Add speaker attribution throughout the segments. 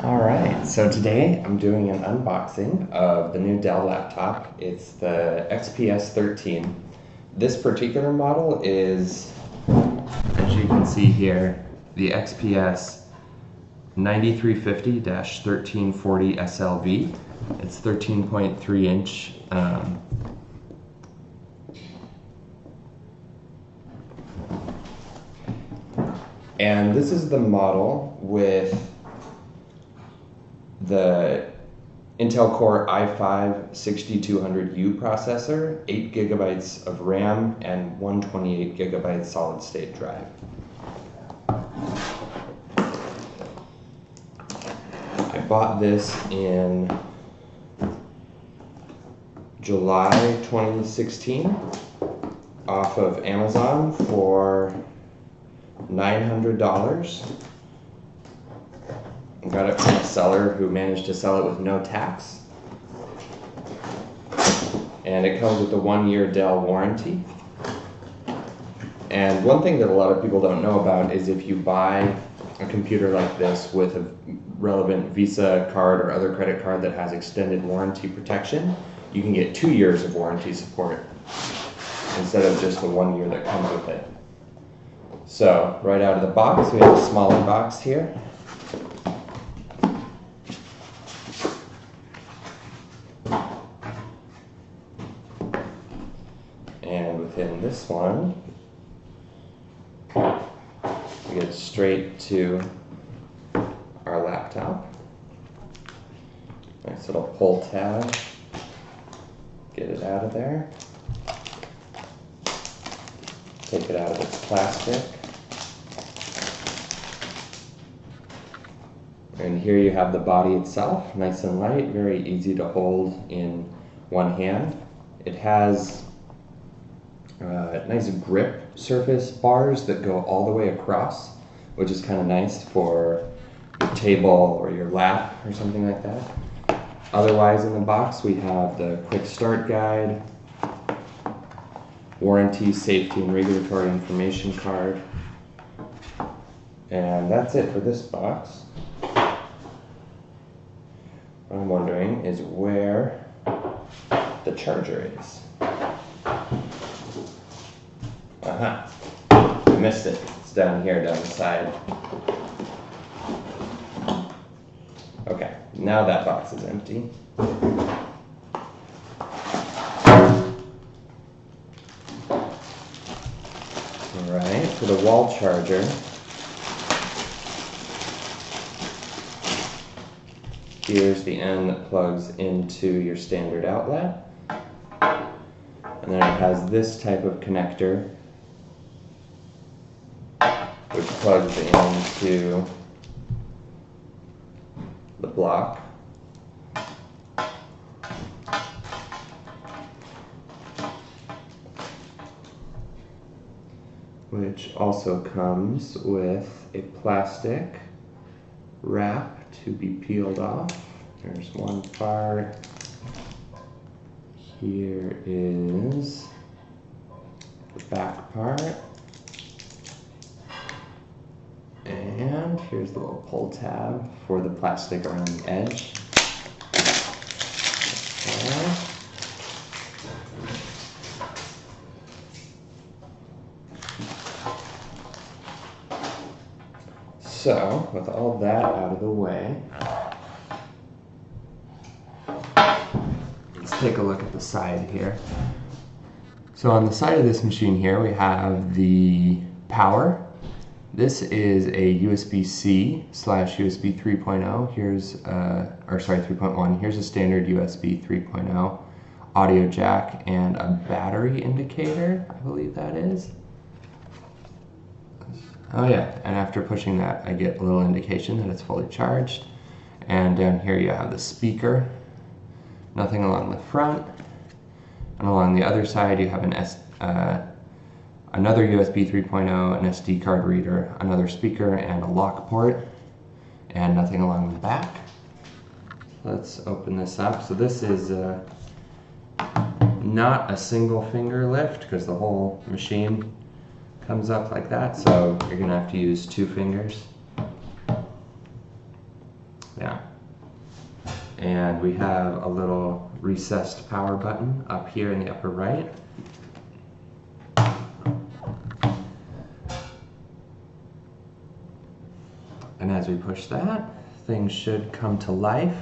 Speaker 1: Alright, so today I'm doing an unboxing of the new Dell laptop. It's the XPS 13. This particular model is, as you can see here, the XPS 9350-1340 SLV. It's 13.3 inch. And this is the model with the Intel Core i5-6200U processor, 8 gigabytes of RAM, and 128 gigabyte solid state drive. I bought this in July 2016 off of Amazon for $900. I got it from a seller who managed to sell it with no tax. And it comes with a 1-year Dell warranty. And one thing that a lot of people don't know about is if you buy a computer like this with a relevant Visa card or other credit card that has extended warranty protection, you can get 2 years of warranty support instead of just the 1 year that comes with it. So, right out of the box, we have a smaller box here. And within this one, we get straight to our laptop. Nice little pull tab. Get it out of there. Take it out of its plastic. And here you have the body itself, nice and light, very easy to hold in one hand. It has nice grip surface bars that go all the way across, which is kind of nice for your table or your lap or something like that. Otherwise in the box we have the quick start guide, warranty, safety, and regulatory information card. And that's it for this box. What I'm wondering is where the charger is. Aha! I missed it. It's down here, down the side. Okay, now that box is empty. Alright, for the wall charger, here's the end that plugs into your standard outlet. And then it has this type of connector which plugs into the block. Which also comes with a plastic wrap to be peeled off. There's one part. Here is the back part. And here's the little pull tab for the plastic around the edge. Okay. So, with all that out of the way, let's take a look at the side here. So on the side of this machine here, we have the power. This is a USB-C / USB 3.0. Here's, 3.1. Here's a standard USB 3.0 audio jack and a battery indicator, I believe that is. Oh yeah, and after pushing that, I get a little indication that it's fully charged. And down here you have the speaker. Nothing along the front. And along the other side you have another USB 3.0, an SD card reader, another speaker, and a lock port. And nothing along the back. Let's open this up. So this is not a single finger lift because the whole machine comes up like that, so you're gonna have to use 2 fingers. Yeah. And we have a little recessed power button up here in the upper right. And as we push that, things should come to life.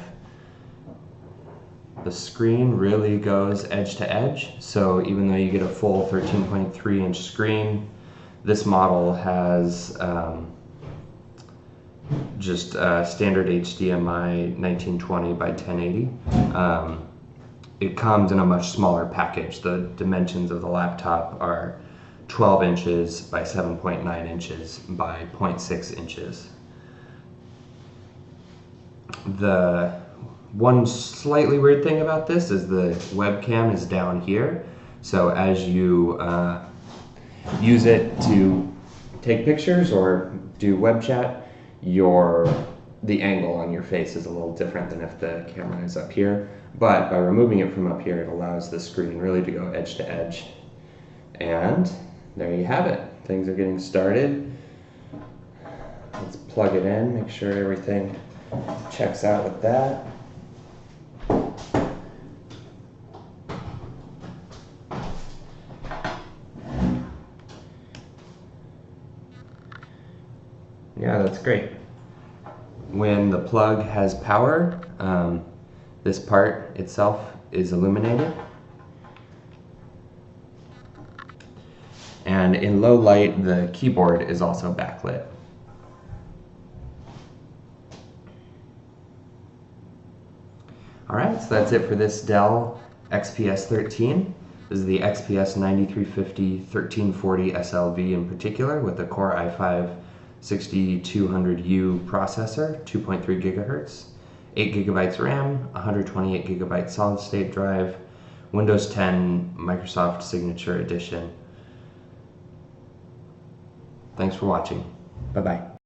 Speaker 1: The screen really goes edge to edge, so even though you get a full 13.3 inch screen, this model has just standard HDMI 1920 by 1080. It comes in a much smaller package. The dimensions of the laptop are 12 inches by 7.9 inches by 0.6 inches. The one slightly weird thing about this is the webcam is down here. So as you use it to take pictures or do web chat, the angle on your face is a little different than if the camera is up here. But by removing it from up here, it allows the screen really to go edge to edge. And there you have it. Things are getting started. Let's plug it in, make sure everything checks out with that. Yeah, that's great. When the plug has power, this part itself is illuminated. And in low light, the keyboard is also backlit. Alright, so that's it for this Dell XPS 13. This is the XPS 9350-1340 SLV in particular with the Core i5 6200U processor, 2.3 gigahertz, 8 gigabytes RAM, 128 gigabyte solid state drive, Windows 10 Microsoft Signature Edition. Thanks for watching. Bye-bye.